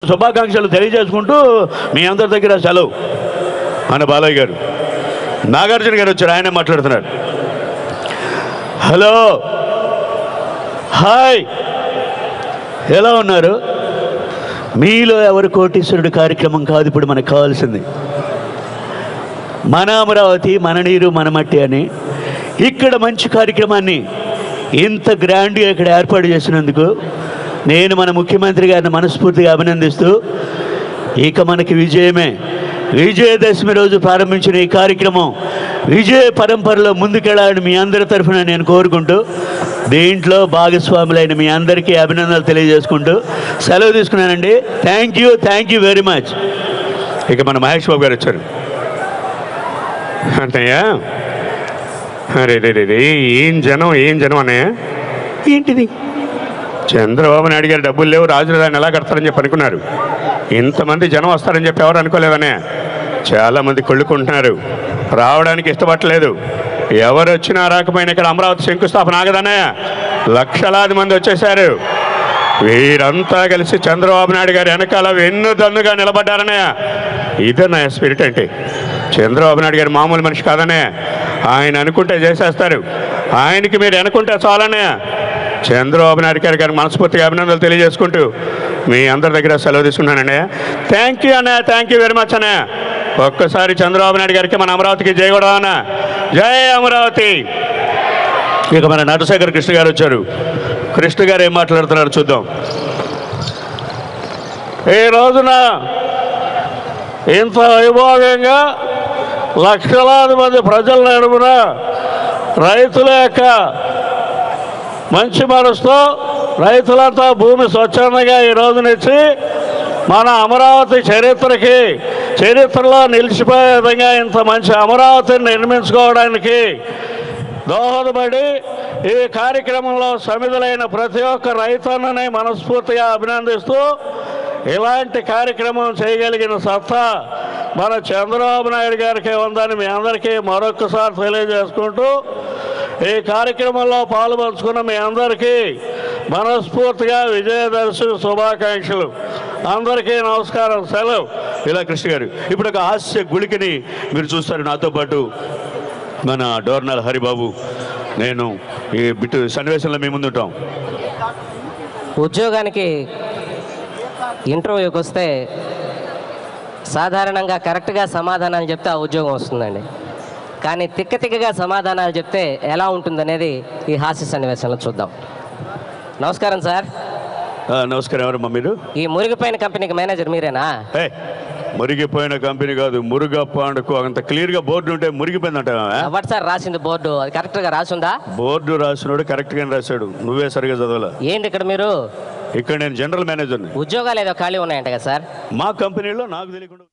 శుభాకాంక్షలు తెలియజేసుకుంటూ మీ అందరి దగ్గర సెలవు. మన బాలయ్య గారు, నాగార్జున గారు వచ్చారు, ఆయనే మాట్లాడుతున్నారు. హలో, హాయ్, ఎలా ఉన్నారు? మీలో ఎవరు కోటీశ్వరుడు కార్యక్రమం కాదు ఇప్పుడు మనకు కావాల్సింది. మన అమరావతి, మన నీరు, మన మట్టి అని ఇక్కడ మంచి కార్యక్రమాన్ని ఇంత గ్రాండ్గా ఇక్కడ ఏర్పాటు చేసినందుకు నేను మన ముఖ్యమంత్రి గారిని మనస్ఫూర్తిగా అభినందిస్తూ, ఇక మనకి విజయమే. విజయదశమి రోజు ప్రారంభించిన ఈ కార్యక్రమం విజయ పరంపరలో ముందుకెళ్ళాలని మీ అందరి తరఫున నేను కోరుకుంటూ, దీంట్లో భాగస్వాములైన మీ అందరికీ అభినందనలు తెలియజేసుకుంటూ సెలవు తీసుకున్నానండి. Thank you very much. ఇక మన మహేష్ బాబు గారు వచ్చారు. అంటయ్యా, అరే ఏం జనం అన్నయ్య. ఏంటిది? చంద్రబాబు నాయుడు గారు డబ్బులు లేవు, రాజధాని ఎలా కడతారని చెప్పి అనుకున్నారు. ఇంతమంది జనం వస్తారని చెప్పి ఎవరు అనుకోలేదనే. చాలామంది కొళ్ళుకుంటున్నారు, రావడానికి ఇష్టపడలేదు. ఎవరు వచ్చినా రాకపోయినా ఇక్కడ అమరావతి శంకుస్థాపన ఆగదన్నయ్య. లక్షలాది మంది వచ్చేశారు. వీరంతా కలిసి చంద్రబాబు నాయుడు గారు వెనకాల వెన్నుదన్నుగా నిలబడ్డారన్నయ్య. ఇదన్నయ్య స్పిరిట్ అంటే. చంద్రబాబు నాయుడు గారు మామూలు మనిషి కాదన్నయ్య. ఆయన అనుకుంటే చేసేస్తారు. ఆయనకి మీరు అనుకుంటే చాలన్నయ్య. చంద్రబాబు నాయుడు గారికి మనస్ఫూర్తిగా అభినందనలు తెలియజేసుకుంటూ మీ అందరి దగ్గర సెలవు తీసుకున్నానండి. థ్యాంక్ యూ అన్నయ్య, థ్యాంక్ యూ వెరీ మచ్ అన్నయ్య. ఒక్కసారి చంద్రబాబు నాయుడు గారికి, మన అమరావతికి జై కూడా అన్న. జై అమరావతి. ఇక మన నటశేఖర్ కృష్ణ గారు వచ్చారు. కృష్ణ గారు ఏం మాట్లాడుతున్నారు చూద్దాం. ఈ రోజున ఇంత వైభోగంగా లక్షలాది మంది ప్రజల నడుమున రైతుల యొక్క మంచి మనసుతో రైతులంతా భూమి స్వచ్ఛందంగా ఈ రోజునిచ్చి మన అమరావతి చరిత్రలో నిలిచిపోయే విధంగా ఇంత మంచి అమరావతిని నిర్మించుకోవడానికి దోహదపడి ఈ కార్యక్రమంలో సమిధులైన ప్రతి ఒక్క రైతన్నని మనస్ఫూర్తిగా అభినందిస్తూ, ఇలాంటి కార్యక్రమం చేయగలిగిన సత్తా మన చంద్రబాబు నాయుడు గారికి ఉందని మీ అందరికీ మరొకసారి తెలియజేసుకుంటూ, ఈ కార్యక్రమంలో పాల్పంచుకున్న మీ అందరికీ మనస్ఫూర్తిగా విజయదశమి శుభాకాంక్షలు. అందరికీ నమస్కారం. సెలవు. ఇలా కృష్ణ గారు ఇప్పుడు ఒక హాస్య గుళికని మీరు చూస్తారు. నాతో పాటు మన డోర్నల్ హరిబాబు, నేను ఈ బిట్టు సన్నివేశంలో మీ ముందుంటాం. ఉద్యోగానికి ఇంటర్వ్యూకి వస్తే సాధారణంగా కరెక్ట్గా సమాధానాలు చెప్తే ఆ ఉద్యోగం వస్తుందండి. కానీ తిక్కగా సమాధానాలు చెప్తే ఎలా ఉంటుందనేది ఈ హాస్య సన్నివేశంలో చూద్దాం. నమస్కారం సార్. నమస్కారం. ఎవరమ్మా మీరు? ఈ మురిగిపోయిన కంపెనీకి మేనేజర్ మీరేనా? మురిగిపోయిన కంపెనీ కాదు, మురుగప్ప అండుకో. అంత క్లియర్గా బోర్డు ఉంటే మురిగిపోయిందంట. ఎవరు సార్ రాసింది బోర్డు? అది కరెక్ట్గా రాసిందా? బోర్డు రాసినోడు కరెక్ట్గానే రాశాడు, నువ్వే సరిగా చదవాలా. ఏంటి ఇక్కడ మీరు? ఇక్కడ నేను జనరల్ మేనేజర్ని. ఉద్యోగాలు ఏదో ఖాళీ ఉన్నాయంట కదా సార్? మా కంపెనీలో నాకు తెలియకుండా